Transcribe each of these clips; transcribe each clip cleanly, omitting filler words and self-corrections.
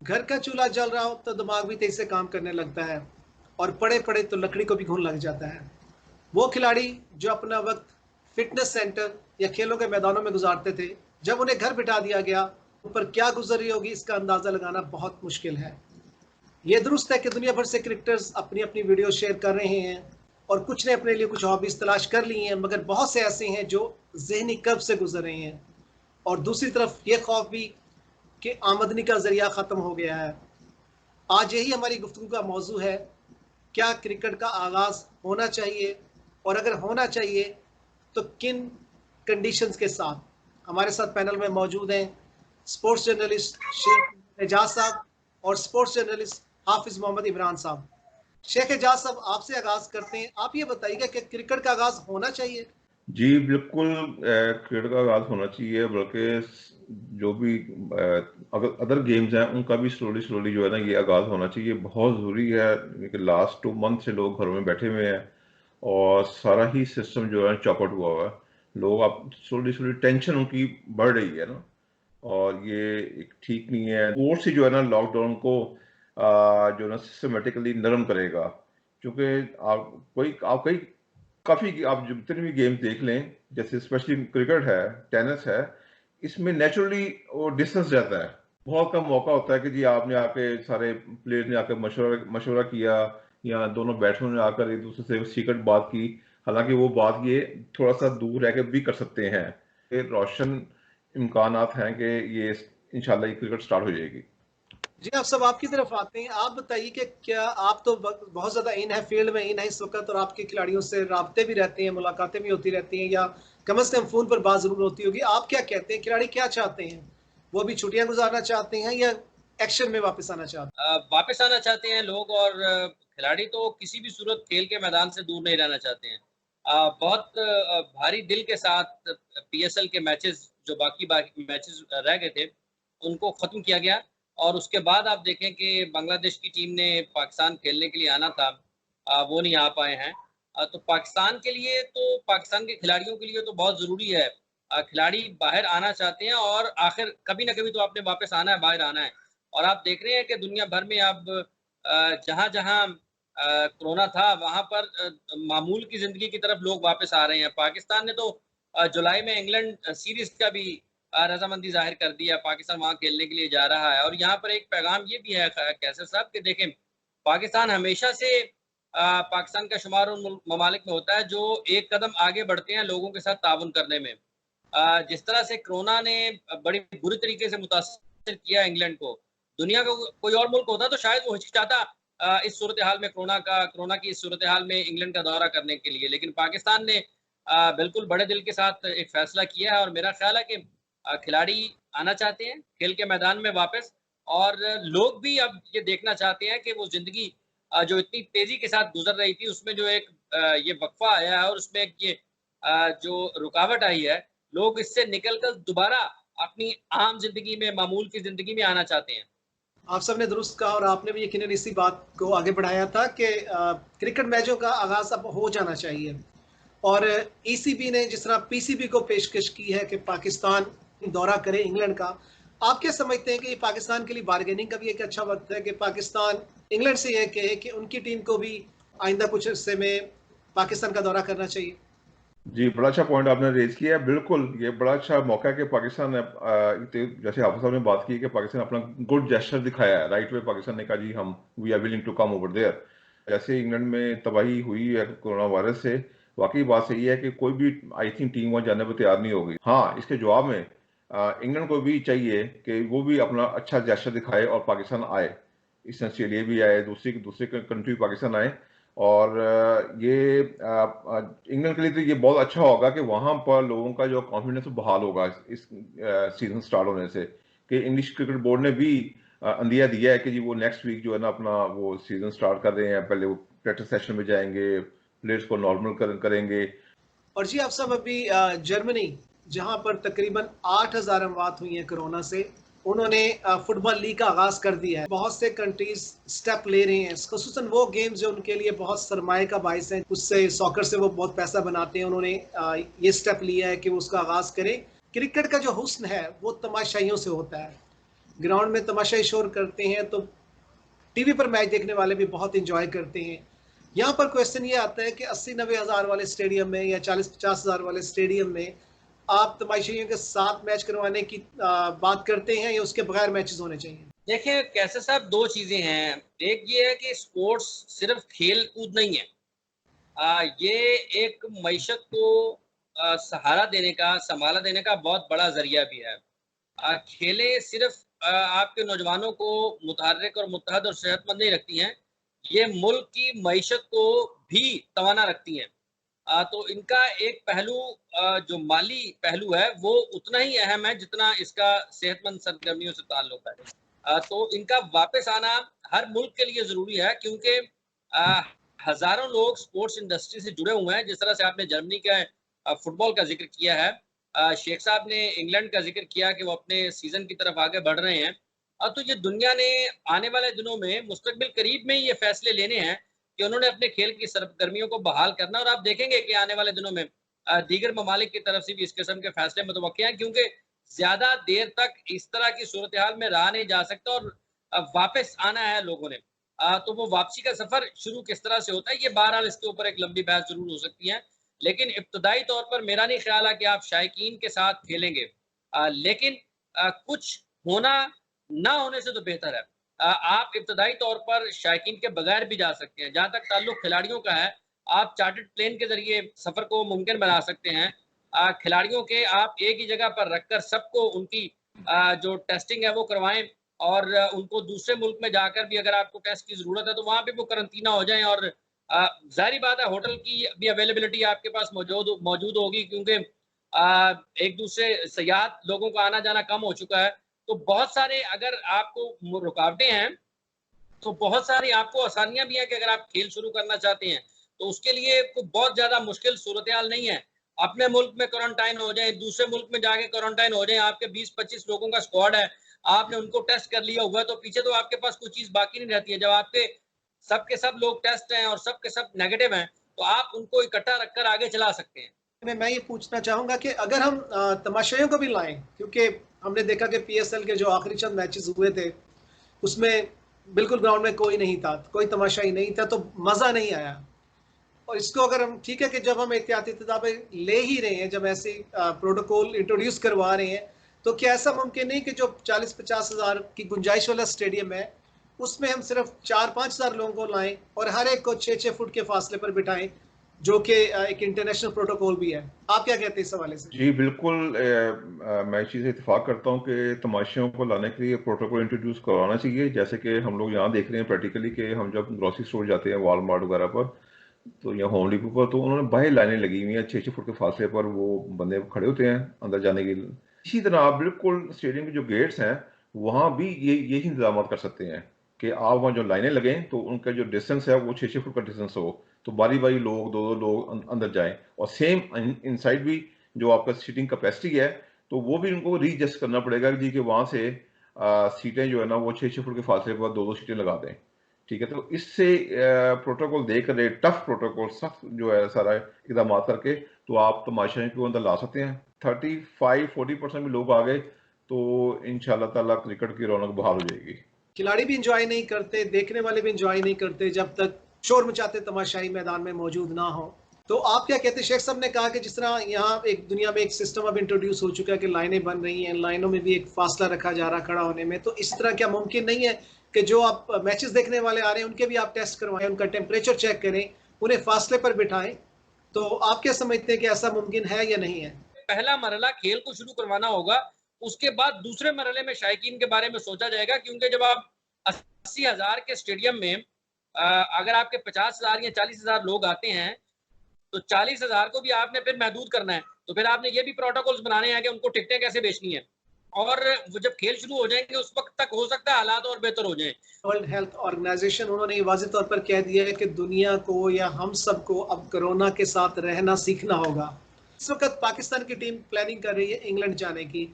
घर का चूल्हा जल रहा हो तो दिमाग भी तेज से काम करने लगता है और पड़े पड़े तो लकड़ी को भी घुन लग जाता है। वो खिलाड़ी जो अपना वक्त फिटनेस सेंटर या खेलों के मैदानों में गुजारते थे, जब उन्हें घर बिठा दिया गया, उन पर क्या गुजर रही होगी इसका अंदाजा लगाना बहुत मुश्किल है। ये दुरुस्त है कि दुनिया भर से क्रिकेटर्स अपनी अपनी वीडियो शेयर कर रहे हैं और कुछ ने अपने लिए कुछ हॉबीज तलाश कर ली हैं, मगर बहुत से ऐसे हैं जो जहनी कर्ब से गुजर रहे हैं। और दूसरी तरफ ये खौफ भी कि आमदनी का जरिया खत्म हो गया है। आज यही हमारी गुफ्तगू का मौजू है। क्या क्रिकेट का आगाज होना चाहिए, और अगर होना चाहिए तो किन कंडीशंस के साथ। हमारे साथ पैनल में मौजूद हैं स्पोर्ट्स जर्नलिस्ट शेख एजाज साहब और स्पोर्ट्स जर्नलिस्ट हाफिज मोहम्मद इमरान साहब। शेख एजाज साहब, आपसे आगाज करते हैं। आप ये बताइएगा कि क्रिकेट का आगाज होना चाहिए? जी, बिल्कुल क्रिकेट का आगाज़ होना चाहिए, बल्कि जो भी अगर अदर गेम्स हैं उनका भी स्लोली स्लोली जो है ना ये आगाज़ होना चाहिए। बहुत ज़रूरी है कि लास्ट 2 मंथ से लोग घरों में बैठे हुए हैं और सारा ही सिस्टम जो है चौपट हुआ हुआ है। लोग अब स्लोली स्लोली टेंशन उनकी बढ़ रही है ना, और ये एक ठीक नहीं है। स्पोर्ट्स ही जो है ना लॉकडाउन को जो है ना सिस्टमेटिकली नरम करेगा, क्योंकि आप कई काफ़ी आप जितने भी गेम्स देख लें, जैसे स्पेशली क्रिकेट है, टेनिस है, इसमें नेचुरली वो डिस्टेंस रहता है। बहुत कम मौका होता है कि जी आपने आके सारे प्लेयर ने आकर मशवरा मशवरा किया या दोनों बैट्समैन ने आकर एक दूसरे से सीक्रेट बात की। हालांकि वो बात ये थोड़ा सा दूर रह के भी कर सकते हैं। ये रोशन इम्कानात हैं कि ये इंशाल्लाह ये क्रिकेट स्टार्ट हो जाएगी। जी, आप सब आपकी तरफ आते हैं। आप बताइए कि क्या आप तो बहुत ज़्यादा इन है, फील्ड में इन है इस वक़्त, और आपके खिलाड़ियों से राब्ते भी रहते हैं, मुलाकातें भी होती रहती हैं, या कम से कम फ़ोन पर बात ज़रूर होती होगी। आप क्या कहते हैं, खिलाड़ी क्या चाहते हैं? वो भी छुट्टियाँ गुज़ारना चाहते हैं या एक्शन में वापस आना चाहते हैं? वापस आना चाहते हैं लोग और खिलाड़ी तो किसी भी सूरत खेल के मैदान से दूर नहीं रहना चाहते हैं। बहुत भारी दिल के साथ पीएसएल के मैचेस जो बाकी बाकी मैचेस रह गए थे, उनको ख़त्म किया गया और उसके बाद आप देखें कि बांग्लादेश की टीम ने पाकिस्तान खेलने के लिए आना था, वो नहीं आ पाए हैं। तो पाकिस्तान के लिए तो पाकिस्तान के खिलाड़ियों के लिए तो बहुत ज़रूरी है। खिलाड़ी बाहर आना चाहते हैं और आखिर कभी न कभी तो आपने वापस आना है, बाहर आना है। और आप देख रहे हैं कि दुनिया भर में अब जहाँ-जहाँ कोरोना था वहाँ पर मामूल की ज़िंदगी की तरफ लोग वापस आ रहे हैं। पाकिस्तान ने तो जुलाई में इंग्लैंड सीरीज़ का भी रज़ामंदी ज़ाहिर कर दी है, पाकिस्तान वहाँ खेलने के लिए जा रहा है। और यहाँ पर एक पैगाम ये भी है कैसर साहब कि देखें, पाकिस्तान हमेशा से पाकिस्तान का शुमार उन ममालिक में होता है जो एक कदम आगे बढ़ते हैं लोगों के साथ ताउन करने में। जिस तरह से कोरोना ने बड़ी बुरी तरीके से मुतासिर किया इंग्लैंड को, दुनिया का कोई और मुल्क होता तो शायद वो हिचकिचाता इस सूरत-ए-हाल में कोरोना की इस सूरत-ए-हाल में इंग्लैंड का दौरा करने के लिए। लेकिन पाकिस्तान ने बिल्कुल बड़े दिल के साथ एक फ़ैसला किया है और मेरा ख़्याल है कि खिलाड़ी आना चाहते हैं खेल के मैदान में वापस, और लोग भी अब ये देखना चाहते हैं कि वो ज़िंदगी जो इतनी तेज़ी के साथ गुज़र रही थी उसमें जो एक ये वक़्फ़ा आया है और उसमें एक ये जो रुकावट आई है, लोग इससे निकल कर दोबारा अपनी आम ज़िंदगी में, मामूल की ज़िंदगी में आना चाहते हैं। आप सबने दुरुस्त कहा और आपने भी यकीनन इसी बात को आगे बढ़ाया था कि क्रिकेट मैचों का आगाज़ अब हो जाना चाहिए। और ईसीबी ने जिस तरह पीसीबी को पेशकश की है कि पाकिस्तान दौरा करे इंग्लैंड का, आप क्या समझते हैं कि ये पाकिस्तान के लिए बार्गेनिंग का भी एक अच्छा वक्त है कि पाकिस्तान इंग्लैंड से यह कहे कि उनकी टीम को भी आइंदा कुछ अरसे में पाकिस्तान का दौरा करना चाहिए? जी, बड़ा अच्छा पॉइंट आपने रेज़ किया है। बिल्कुल, ये बड़ा अच्छा मौका है कि पाकिस्तान ने जैसे हाफ़िज़ साहब ने बात की है कि पाकिस्तान अपना गुड जेस्चर दिखाया है। राइट वे पाकिस्तान ने कहा जी हम we are willing to come over there. जैसे इंग्लैंड में तबाही हुई है कोरोना वायरस से, वाक़ई बात सही है कि कोई भी आई थिंक टीम वहाँ जाने को तैयार नहीं होगी। हाँ, इसके जवाब में इंग्लैंड को भी चाहिए कि वो भी अपना अच्छा जेस्चर दिखाए और पाकिस्तान आए। ईस्टर्न ऑस्ट्रेलिया भी आए, दूसरी कंट्री पाकिस्तान आए। और ये इंग्लैंड के लिए तो ये बहुत अच्छा होगा कि वहाँ पर लोगों का जो कॉन्फिडेंस बहाल होगा इस सीजन स्टार्ट होने से, कि इंग्लिश क्रिकेट बोर्ड ने भी अंदिया दिया है कि जी वो नेक्स्ट वीक जो है ना अपना वो सीजन स्टार्ट कर रहे हैं। पहले वो प्रैक्टिस सेशन में जाएंगे, प्लेयर्स को नॉर्मल करेंगे। और जी, आप सब अभी जर्मनी, जहां पर तकरीबन 8,000 अमवात हुई हैं कोरोना से, उन्होंने फुटबॉल लीग का आगाज कर दिया है। बहुत से कंट्रीज स्टेप ले रहे हैं, खुसूसन वो गेम्स जो उनके लिए बहुत सरमाए का बाइस है, उससे सॉकर से वो बहुत पैसा बनाते हैं। उन्होंने ये स्टेप लिया है कि वो उसका आगाज करें। क्रिकेट का जो हुस्न है वो तमाशाइयों से होता है। ग्राउंड में तमाशाई शोर करते हैं, तो टीवी पर मैच देखने वाले भी बहुत एंजॉय करते हैं। यहाँ पर क्वेश्चन ये आता है कि 80-90 हज़ार वाले स्टेडियम में या 40-50 हज़ार वाले स्टेडियम में आप तमाशाइयों के साथ मैच करवाने की बात करते हैं या उसके बगैर मैचेस होने चाहिए? देखिए कैसे साहब, 2 चीज़ें हैं। एक ये है कि स्पोर्ट्स सिर्फ़ खेल-कूद नहीं है। ये एक मईशत को सहारा देने का, संभाला देने का बहुत बड़ा ज़रिया भी है। खेलें सिर्फ़ आपके नौजवानों को मुतहर्रिक और मुत्तहद और सेहतमंद नहीं रखती हैं, ये मुल्क की मईशत को भी तवाना रखती हैं। तो इनका एक पहलू जो माली पहलू है, वो उतना ही अहम है जितना इसका सेहतमंद सरगर्मियों से ताल्लुक है। तो इनका वापस आना हर मुल्क के लिए ज़रूरी है, क्योंकि अ, हज़ारों लोग स्पोर्ट्स इंडस्ट्री से जुड़े हुए हैं। जिस तरह से आपने जर्मनी का फुटबॉल का ज़िक्र किया है, शेख साहब ने इंग्लैंड का ज़िक्र किया कि वो अपने सीज़न की तरफ आगे बढ़ रहे हैं। तो ये दुनिया ने आने वाले दिनों में मुस्तकबिल करीब में ही ये फैसले लेने हैं कि उन्होंने अपने खेल की सरगर्मियों को बहाल करना, और आप देखेंगे कि आने वाले दिनों में दीगर ममालिक की तरफ से भी इस किस्म के फैसले मुतवक्किल हैं, क्योंकि ज़्यादा देर तक इस तरह की सूरत-ए-हाल में रहा नहीं जा सकता, और वापस आना है लोगों ने। तो वो वापसी का सफ़र शुरू किस तरह से होता है, ये बहरहाल इसके ऊपर एक लंबी बहस ज़रूर हो सकती है। लेकिन इब्तदाई तौर पर मेरा नहीं ख़्याल है कि आप शायकीन के साथ खेलेंगे। लेकिन कुछ होना ना होने से तो बेहतर है। आप इब्तदाई तौर पर शायकीन के बगैर भी जा सकते हैं। जहाँ तक ताल्लुक खिलाड़ियों का है, आप चार्टर्ड प्लेन के ज़रिए सफ़र को मुमकिन बना सकते हैं। खिलाड़ियों के आप एक ही जगह पर रखकर सबको उनकी जो टेस्टिंग है वो करवाएँ, और उनको दूसरे मुल्क में जाकर भी अगर आपको टेस्ट की ज़रूरत है, तो वहाँ पे वो करंटीना हो जाएँ, और ज़ाहिर बात है होटल की भी अवेलेबिलिटी आपके पास मौजूद होगी, क्योंकि एक दूसरे सयाहत लोगों का आना-जाना कम हो चुका है। तो बहुत सारे अगर आपको रुकावटें हैं, तो बहुत सारी आपको आसानियाँ भी हैं कि अगर आप खेल शुरू करना चाहते हैं, तो उसके लिए कोई बहुत ज़्यादा मुश्किल सूरत-ए-हाल नहीं है। अपने मुल्क में क्वारंटाइन हो जाएँ, दूसरे मुल्क में जाके क्वारंटाइन हो जाएँ, आपके 20-25 लोगों का स्क्वाड है, आपने उनको टेस्ट कर लिया हुआ है, तो पीछे तो आपके पास कोई चीज़ बाकी नहीं रहती है। जब आपके सब के सब लोग टेस्ट हैं और सब के सब नेगेटिव हैं, तो आप उनको इकट्ठा रखकर आगे चला सकते हैं। मैं ये पूछना चाहूँगा कि अगर हम तमाशाइयों को भी लाएँ, क्योंकि हमने देखा कि पीएसएल के जो आखिरी चंद मैचेस हुए थे, उसमें बिल्कुल ग्राउंड में कोई नहीं था, कोई तमाशाई नहीं था, तो मज़ा नहीं आया। और इसको अगर हम ठीक है कि जब हम एहतियाती तदाबीर ले ही रहे हैं, जब ऐसे प्रोटोकॉल इंट्रोड्यूस करवा रहे हैं, तो क्या ऐसा मुमकिन नहीं कि जो 40-50 हज़ार की गुंजाइश वाला स्टेडियम है, उसमें हम सिर्फ 4-5 हज़ार लोगों को लाएं और हर एक को 6-6 फुट के फासले पर बिठाएं, जो कि एक इंटरनेशनल प्रोटोकॉल भी है। आप क्या कहते हैं इस हवाले से? जी, बिल्कुल मैं इस चीज़ से इत्तेफ़ाक करता हूँ कि तमाशियों को लाने के लिए प्रोटोकॉल इंट्रोड्यूस करवाना चाहिए। जैसे कि हम लोग यहाँ देख रहे हैं प्रैक्टिकली कि हम जब ग्रोसरी स्टोर जाते हैं, वॉलमार्ट वगैरह पर, तो या होम डिपो पर, तो उन्होंने बाहर लाइनें लगी हुई हैं, 6-6 फुट के फासले पर वो बंदे खड़े होते हैं अंदर जाने के लिए। इसी तरह आप बिल्कुल स्टेडियम के जो गेट्स हैं, वहाँ भी यही इंतज़ामात कर सकते हैं कि आप वहाँ जो लाइनें लगें, तो उनका जो डिस्टेंस है वो 6-6 फुट का डिस्टेंस हो, तो बारी-बारी लोग, 2-2 लोग अंदर जाएँ, और सेम इनसाइड भी जो आपका सीटिंग कैपेसिटी है, तो वो भी उनको रीएडजस्ट करना पड़ेगा जी, कि वहाँ से सीटें जो है ना, वो 6-6 फुट के फासले पर 2-2 सीटें लगा दें। ठीक है, तो इससे प्रोटोकॉल देकर, टफ प्रोटोकॉल, सख्त जो है सारा इकदाम करके, तो आप तमाशाई को अंदर ला सकते हैं। 35-40% भी लोग आ गए, तो इंशाल्लाह ताला क्रिकेट की रौनक बहाल हो जाएगी। खिलाड़ी भी इंजॉय नहीं करते, देखने वाले भी इंजॉय नहीं करते जब तक शोर मचाते तमाशाई मैदान में मौजूद ना हो। तो आप क्या कहते हैं? शेख साहब ने कहा कि जिस तरह यहाँ एक दुनिया में एक सिस्टम अब इंट्रोड्यूस हो चुका है कि लाइनें बन रही हैं, लाइनों में भी एक फासला रखा जा रहा खड़ा होने में, तो इस तरह क्या मुमकिन नहीं है कि जो आप मैचेस देखने वाले आ रहे हैं उनके भी आप टेस्ट करवाएं, उनका टेम्परेचर चेक करें, उन्हें फासले पर बिठाएं? तो आप क्या समझते हैं कि ऐसा मुमकिन है या नहीं है? पहला मरहला खेल को शुरू करवाना होगा, उसके बाद दूसरे मरहले में शायकीन के बारे में सोचा जाएगा, क्योंकि जब आप 80,000 के स्टेडियम में अगर आपके 50,000 या 40,000 लोग आते हैं, तो 40,000 को भी आपने फिर महदूद करना है। तो फिर आपने ये भी प्रोटोकॉल्स बनाने हैं कि उनको टिकटें कैसे बेचनी है, और वो जब खेल शुरू हो जाएंगे उस वक्त तक हो सकता है हालात और बेहतर हो जाएं। वर्ल्ड हेल्थ ऑर्गेनाइजेशन उन्होंने ये वाज़ेह तौर पर कह दिया है कि दुनिया को या हम सबको अब कोरोना के साथ रहना सीखना होगा। इस वक्त पाकिस्तान की टीम प्लानिंग कर रही है इंग्लैंड जाने की,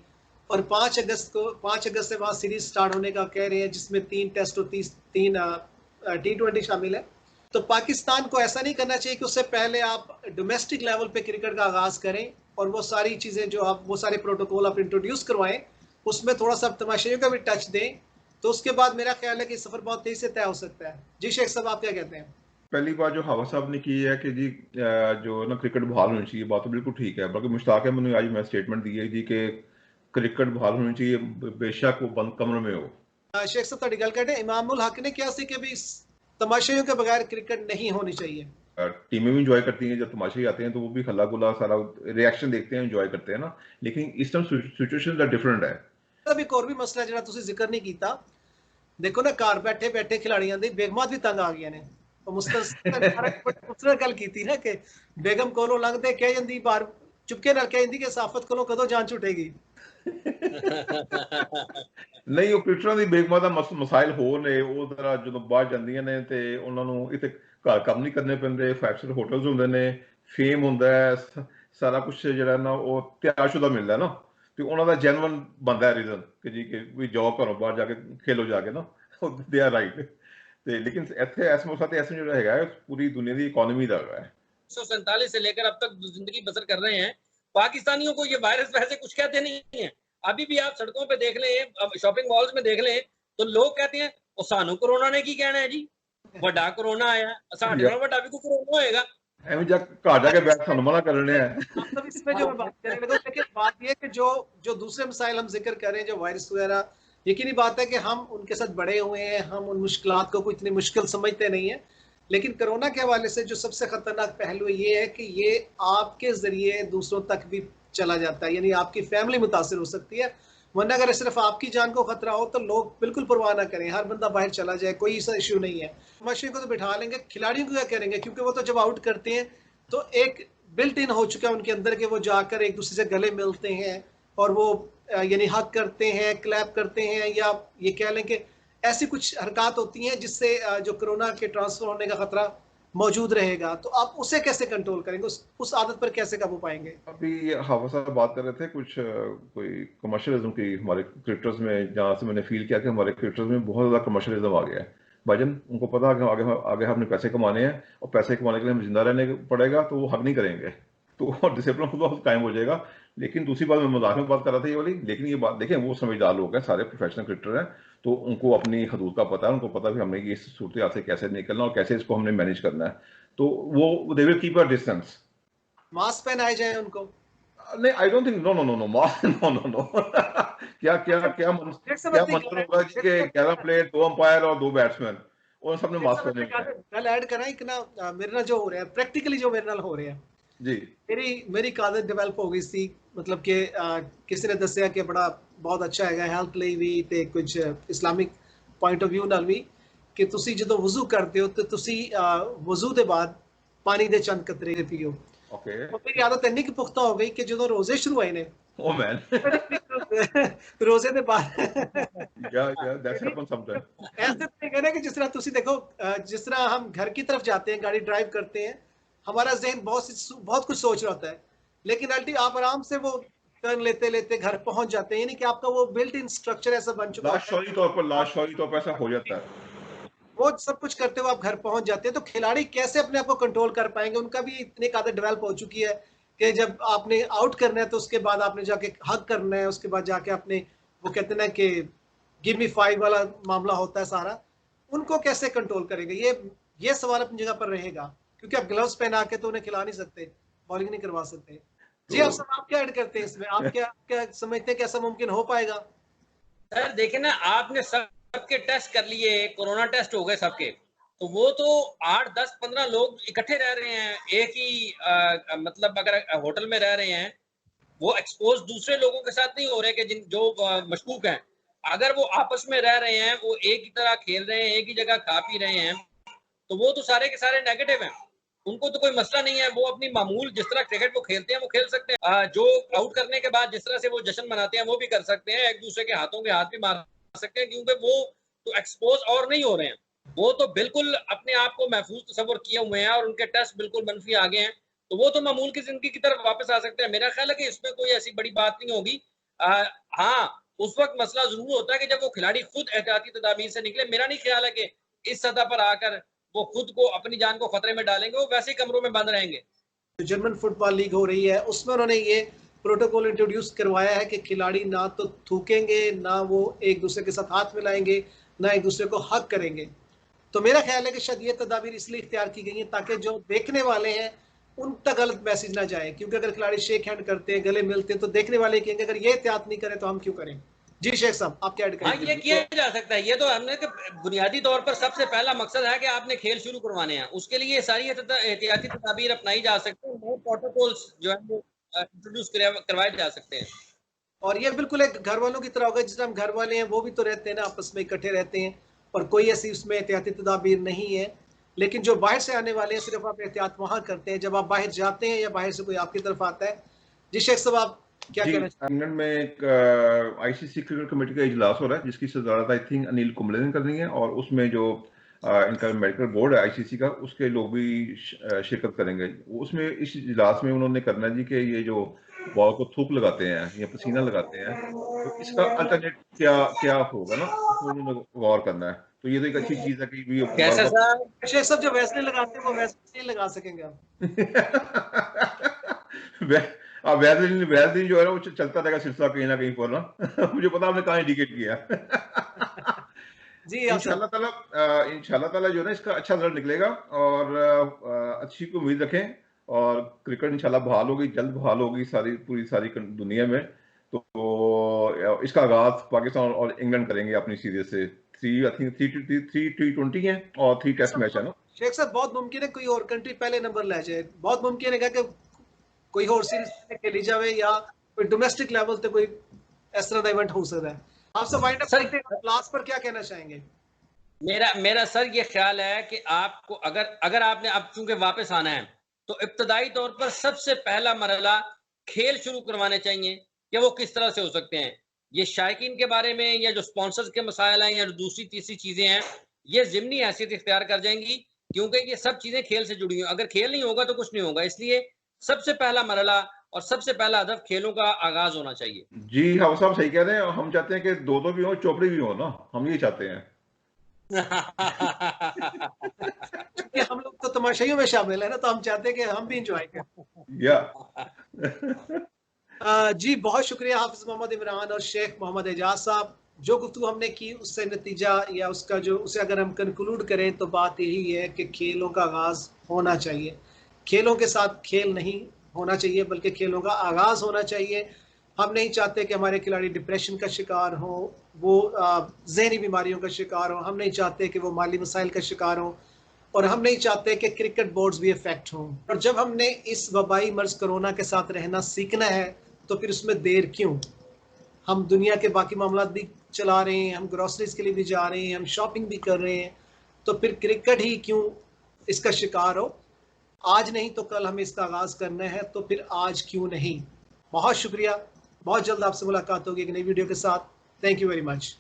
और 5 अगस्त से वहाँ सीरीज स्टार्ट होने का कह रहे हैं, जिसमें 3 टेस्ट और 3 T20 शामिल है। तो पाकिस्तान को ऐसा नहीं करना चाहिए कि उससे पहले आप डोमेस्टिक लेवल पे क्रिकेट का आगाज़ करें और वो सारी चीज़ें जो आप वो सारे प्रोटोकॉल आप इंट्रोड्यूस करवाएं, उसमें थोड़ा सा तमाशाइयों का भी टच दें, तो उसके बाद मेरा ख्याल है कि सफर बहुत तेजी से तय हो सकता है। जी शेख साहब, आप क्या कहते हैं? पहली बात जो हवा साहब ने की है कि जी जो ना क्रिकेट बहाल होनी चाहिए, बात तो बिल्कुल ठीक है, बल्कि मुश्ताक अहमद ने आज मैं स्टेटमेंट दी है जी कि क्रिकेट बहाल होनी चाहिए, बेशक वो बंद कमरे में हो। शेख साहब ਤੁਹਾਡੀ ਗੱਲ ਕਰਦੇ इमामुल हक ने किया कि भी तमाशाइयों के बगैर क्रिकेट नहीं होनी चाहिए। टीमें भी इंजॉय करती हैं, जब तमाशे आते हैं तो वो भी हल्ला गुल्ला सारा रिएक्शन देखते हैं, इंजॉय करते हैं ना, लेकिन इस टाइम सिचुएशन डिफरेंट है। तब एक और भी मसला ਜਿਹੜਾ ਤੁਸੀਂ ਜ਼ਿਕਰ ਨਹੀਂ ਕੀਤਾ, ਦੇਖੋ ਨਾ ਘਰ ਬੈਠੇ ਬੈਠੇ ਖਿਡਾਰੀਆਂ ਦੀ ਬੇਗਮਾਂ ਵੀ ਤੰਗ ਆ ਗਈਆਂ ਨੇ। ਉਹ ਮੁਸਤਰ ਗੱਲ ਕੀਤੀ ਨਾ ਕਿ ਬੇਗਮ ਕੋਲੋਂ ਲੰਘਦੇ ਕਹਿ ਜਾਂਦੀ ਬਾਹਰ ਚੁਪਕੇ ਨਾਲ ਕਹਿ ਜਾਂਦੀ ਕਿ ਸਾਫਤ ਕੋਲੋਂ ਕਦੋਂ ਜਾਨ ਛੁੱਟੇਗੀ। ਨਹੀਂ, ਉਹ ਕ੍ਰਿਕਟਰਾਂ ਦੀ ਬੇਗਮਾਂ ਦਾ ਮਸਾਇਲ ਹੋਰ ਨੇ, ਉਹ ਜ਼ਰਾ ਜਦੋਂ ਬਾਹਰ ਜਾਂਦੀਆਂ ਨੇ ਤੇ ਉਹਨਾਂ ਨੂੰ ਇੱਥੇ ਘਰ ਕੰਮ ਨਹੀਂ ਕਰਨੇ ਪੈਂਦੇ, 5 ਸਟਾਰ ਹੋਟਲਸ ਹੁੰਦੇ ਨੇ, ਫੇਮ ਹੁੰਦਾ ਹੈ, ਸਾਰਾ ਕੁਝ ਜਿਹੜਾ ਨਾ ਉਹ ਤਿਆਰਸ਼ੁਦਾ ਮਿਲਦਾ ਨਾ, ਤੇ ਉਹਨਾਂ ਦਾ ਜੈਨੂਅਨ ਬੰਦਾ ਰੀਜ਼ਨ ਕਿ ਜੀ ਕਿ ਵੀ ਜੌਬ ਘਰੋਂ ਬਾਹਰ ਜਾ ਕੇ ਖੇਲੋ ਜਾ ਕੇ ਨਾ, ਦੇ ਆਰ ਰਾਈਟ। ਤੇ ਲੇਕਿਨ ਇੱਥੇ ਇਸ ਮੌਸਮ ਤੇ ਐਸਾ ਜਿਹੜਾ ਹੈਗਾ ਹੈ ਪੂਰੀ दुनिया की इकोनॉमी ਦਾ ਹੈ। 1947 से लेकर अब तक जिंदगी बसर कर रहे हैं, पाकिस्तानियों को ये वायरस वैसे कुछ कहते नहीं है। अभी भी आप सड़कों पे देख लें, शॉपिंग मॉल्स में देख लें, तो लोग कहते हैं ओ सानू कोरोना ने की कहना है जी, ਵੱਡਾ कोरोना आया, साडे नाल ਵੱਡਾ भी कोई कोरोना होएगा। ਐਵੇਂ ਜਾ ਘਰ ਜਾ ਕੇ ਬੈਠ ਸਾਨੂੰ ਮਨਾ कर रहे हैं। मतलब इसमें जो मैं बात करने लगा, देखिए बात ये है कि जो दूसरे मसाइल हम जिक्र करें, जो वायरस वगैरह, यकीनी बात है कि हम उनके साथ बड़े हुए हैं, हम उन मुश्किलात को कोई इतनी मुश्किल समझते नहीं है। लेकिन कोरोना के हवाले से जो सबसे खतरनाक पहलू ये है कि ये आपके जरिए दूसरों तक भी चला जाता है, यानी आपकी फैमिली मुतासिर हो सकती है। वरना अगर सिर्फ आपकी जान को खतरा हो तो लोग बिल्कुल परवाह ना करें, हर बंदा बाहर चला जाए, कोई ऐसा इशू नहीं है। तमाशे को तो बिठा लेंगे, खिलाड़ियों को क्या करेंगे? क्योंकि वो तो जब आउट करते हैं तो एक बिल्ट इन हो चुका है उनके अंदर के वो जाकर एक दूसरे से गले मिलते हैं और वो यानी हक करते हैं, क्लैप करते हैं, या ये कह लें कि ऐसी कुछ हरकत होती हैं जिससे जो कोरोना के ट्रांसफर होने का खतरा मौजूद रहेगा। तो आप उसे कैसे कंट्रोल करेंगे, उस आदत पर कैसे काबू पाएंगे? अभी हाफिज साहब बात कर रहे थे कुछ कोई कमर्शियलिज्म की हमारे क्रिकेटर्स में, जहाँ से मैंने फील किया कि हमारे क्रिकेटर्स में बहुत ज़्यादा कमर्शियलिज्म आ गया है। भाईजान उनको पता है कि आगे आगे हमने पैसे कमाने हैं और पैसे कमाने के लिए हमें जिंदा रहने पड़ेगा, तो वो हक नहीं करेंगे, तो डिसिप्लिन खुद बहुत कायम हो जाएगा। लेकिन दूसरी बात मैं मजाक में बात कर रहा था ये वाली, लेकिन ये बात देखें वो समझदार लोग हैं, सारे प्रोफेशनल क्रिकेटर हैं, तो उनको अपनी हदूद का पता है, उनको पता है हमने इस सूरत से कैसे निकलना और कैसे इसको हमने मैनेज करना है, तो वो they will keep a distance. Mask पहनाए जाए उनको? नहीं, I don't think, no no no no mask, no no no. क्या क्या क्या मतलब होगा जी कि 11 प्लेयर, 2 अंपायर और 2 बैट्समैन और सबने मास्क पहने हुए हैं। गल ऐड करा एक ना, मेरे नाल जो हो रहा है प्रैक्टिकली, जो मेरे नाल हो रहा है जी, मेरी एक आदत डेवलप हो गई सी, मतलब कि किसी ने दसिया कि बड़ा बहुत अच्छा है हेल्थ ਲਈ ਵੀ ਤੇ ਕੁਝ ਇਸਲਾਮਿਕ ਪੁਆਇੰਟ ਆਫ View ਨਾਲ ਵੀ, ਕਿ ਤੁਸੀਂ ਜਦੋਂ ਵਜ਼ੂ ਕਰਦੇ ਹੋ ਤੇ ਤੁਸੀਂ ਵਜ਼ੂ ਦੇ ਬਾਅਦ ਪਾਣੀ ਦੇ ਚੰਦ ਕਤਰੇ ਪੀਓ। ओके, मेरी आदत ਇੰਨੀ ਕਿ ਪੁਖਤਾ ਹੋ ਗਈ ਕਿ ਜਦੋਂ ਰੋਜ਼ੇ ਸ਼ੁਰੂ ਹੋਏ ਨੇ, ओ मैन, ਰੋਜ਼ੇ ਦੇ ਬਾਅਦ या दैट्स हैपन समटाइम। ऐसे तरीके ना कि जिस तरह ਤੁਸੀਂ देखो, जिस तरह हम घर की तरफ जाते हैं, गाड़ी ड्राइव करते हैं, हमारा जहन बहुत कुछ सोच रहा होता है, लेकिन अल्टी आप आराम से वो टर्न लेते लेते घर पहुंच जाते हैं, यानी कि आपका वो बिल्ट इन स्ट्रक्चर ऐसा बन चुका है, लास्ट शॉरी तौर पर ऐसा हो जाता है। वो सब कुछ करते हुए आप घर पहुंच जाते हैं। तो खिलाड़ी कैसे अपने आप को कंट्रोल कर पाएंगे? उनका भी इतनी एक आदत डेवलप हो चुकी है कि जब आपने आउट करना है तो उसके बाद आपने जाके हग करना है, उसके बाद जाके आपने वो कहते हैं ना कि गिव मी 5 वाला मामला होता है सारा, उनको कैसे कंट्रोल करेंगे? ये सवाल अपनी जगह पर रहेगा, क्योंकि आप ग्लव्स पहना के तो उन्हें खिला नहीं सकते, बॉलिंग नहीं करवा सकते। जी आप सब, आप क्या ऐड करते हैं इसमें? आप क्या समझते हैं कि ऐसा मुमकिन हो पाएगा? सर देखिए ना, आपने सबके टेस्ट कर लिए, कोरोना टेस्ट हो गए सबके, तो वो तो 8, 10, 15 लोग इकट्ठे रह रहे हैं एक ही मतलब अगर होटल में रह रहे हैं, वो एक्सपोज दूसरे लोगों के साथ नहीं हो रहे कि जो मशकूक हैं। अगर वो आपस में रह रहे हैं, वो एक ही तरह खेल रहे हैं, एक ही जगह खा पी रहे हैं, तो वो तो सारे के सारे नेगेटिव हैं, उनको तो कोई मसला नहीं है। वो अपनी मामूल जिस तरह क्रिकेट वो खेलते हैं वो खेल सकते हैं। जो आउट करने के बाद जिस तरह से वो जश्न मनाते हैं वो भी कर सकते हैं, एक दूसरे के हाथों के हाथ भी मार सकते हैं, क्योंकि वो तो एक्सपोज और नहीं हो रहे हैं, वो तो बिल्कुल अपने आप को महफूज तस्वर किए हुए हैं और उनके टेस्ट बिल्कुल मनफी आ गए हैं, तो वो तो मामूल की जिंदगी की तरफ वापस आ सकते हैं। मेरा ख्याल है कि इसमें कोई ऐसी बड़ी बात नहीं होगी। हाँ, उस वक्त मसला जरूर होता है कि जब वो खिलाड़ी खुद एहतियाती तदाबीर से निकले। मेरा नहीं ख्याल है कि इस सतह पर आकर वो खुद को अपनी जान को खतरे में डालेंगे, वो वैसे ही कमरों में बंद रहेंगे। जर्मन फुटबॉल लीग हो रही है उसमें उन्होंने ये प्रोटोकॉल इंट्रोड्यूस करवाया है कि खिलाड़ी ना तो थूकेंगे, ना वो एक दूसरे के साथ हाथ मिलाएंगे, ना एक दूसरे को हक करेंगे। तो मेरा ख्याल है कि शायद ये तदाबीर इसलिए इख्तियार की गई है ताकि जो देखने वाले हैं उन तक गलत मैसेज ना जाए, क्योंकि अगर खिलाड़ी शेक हैंड करते हैं, गले मिलते हैं, तो देखने वाले कहेंगे अगर ये एहतियात नहीं करें तो हम क्यों करें। जी शेख साहब, आप क्या ऐड हाँ, करेंगे? ये किया जा सकता है। ये तो हमने बुनियादी तौर पर सबसे पहला मकसद है कि आपने खेल शुरू करवाने हैं, उसके लिए सारी एहतियाती तदाबीर अपनाई जा सकती है, नए प्रोटोकॉल्स जो है वो इंट्रोड्यूस करवाए जा सकते हैं। और ये बिल्कुल एक घर वालों की तरह होगा, जिस हम घर वाले हैं वो भी तो रहते हैं ना, आपस में इकट्ठे रहते हैं और कोई ऐसी उसमें एहतियाती तदाबीर नहीं है। लेकिन जो बाहर से आने वाले हैं सिर्फ आप एहतियात वहां करते हैं जब आप बाहर जाते हैं या बाहर से कोई आपकी तरफ आता है। जी शेख साहब, आप क्या जी, कहना चाहते इंग्लैंड में एक आईसीसी क्रिकेट कमेटी का इजलास हो रहा है जिसकी सदारत आई थिंक अनिल कुंबले ने करनी है, और उसमें जो इनका मेडिकल बोर्ड है आईसीसी का, उसके लोग भी शिरकत करेंगे। उसमें इस इजलास में उन्होंने करना है जी कि ये जो बॉल को थूक लगाते हैं या पसीना लगाते हैं, तो इसका अल्टरनेट क्या क्या होगा ना, उसमें उन्होंने गौर करना है। तो ये तो एक अच्छी चीज है कि भी कैसा सर? हैं? शेख साहब, जो वैसले लगाते हैं वो वैसे नहीं लगा सकेंगे आप। अब वैसे जो है ना वो चलता रहेगा सिलसिला कहीं ना कहीं पर ना। मुझे पता आपने कहाँ इंडिकेट किया। जी आप इंशाल्लाह ताला जो है ना इसका अच्छा रिजल्ट निकलेगा, और अच्छी को उम्मीद रखें, और क्रिकेट इंशाल्लाह बहाल होगी, जल्द बहाल होगी पूरी सारी दुनिया में। तो इसका आगाज पाकिस्तान और इंग्लैंड करेंगे अपनी सीरीज से। 3 T20 है और 3 टेस्ट मैच है ना। शेख साहब, बहुत मुमकिन है कोई और कंट्री पहले नंबर ले जाए, बहुत मुमकिन है कि कोई और सीरीज खेली जाए या कोई डोमेस्टिक लेवल पे कोई इस तरह का इवेंट हो सकता है। आपसे वाइंड अप करते हैं, लास्ट पर क्या कहना चाहेंगे? मेरा सर ये ख्याल है कि आपको अगर आपने अब चूंकि वापस आना है तो इब्तदाई तौर पर सबसे पहला मरहला खेल शुरू करवाने चाहिए कि वो किस तरह से हो सकते हैं। ये शायकीन के बारे में या जो स्पॉन्सर्स के मसाइल हैं या जो दूसरी तीसरी चीजें हैं, ये ज़िमनी हैसियत इख्तियार कर जाएंगी, क्योंकि ये सब चीजें खेल से जुड़ी हुई। अगर खेल नहीं होगा तो कुछ नहीं होगा। इसलिए सबसे पहला मरहला और सबसे पहला हदफ खेलों का आगाज होना चाहिए। जी हाँ साहब, सही कह रहे हैं। हम चाहते हैं कि दो भी हो, चौपड़ी भी हो ना, हम ये चाहते हैं। क्योंकि हम लोग तो तमाशाइयों में शामिल है ना, तो हम चाहते हैं कि हम भी इंजॉय करें। या जी बहुत शुक्रिया हाफिज मोहम्मद इमरान और शेख मोहम्मद एजाज साहब। जो गुफ्तगू हमने की उससे नतीजा या उसका जो उसे अगर हम कंक्लूड करें तो बात यही है कि खेलों का आगाज़ होना चाहिए। खेलों के साथ खेल नहीं होना चाहिए, बल्कि खेलों का आगाज़ होना चाहिए। हम नहीं चाहते कि हमारे खिलाड़ी डिप्रेशन का शिकार हो, वो जहनी बीमारियों का शिकार हो। हम नहीं चाहते कि वो माली मसाइल का शिकार हो, और हम नहीं चाहते कि क्रिकेट बोर्ड्स भी इफेक्ट हों। और जब हमने इस वबाई मर्ज कोरोना के साथ रहना सीखना है तो फिर उसमें देर क्यों? हम दुनिया के बाकी मामला भी चला रहे हैं, हम ग्रोसरीज के लिए भी जा रहे हैं, हम शॉपिंग भी कर रहे हैं, तो फिर क्रिकेट ही क्यों इसका शिकार हो? आज नहीं तो कल हमें इसका आगाज करना है, तो फिर आज क्यों नहीं? बहुत शुक्रिया। बहुत जल्द आपसे मुलाकात होगी एक नई वीडियो के साथ। Thank you very much.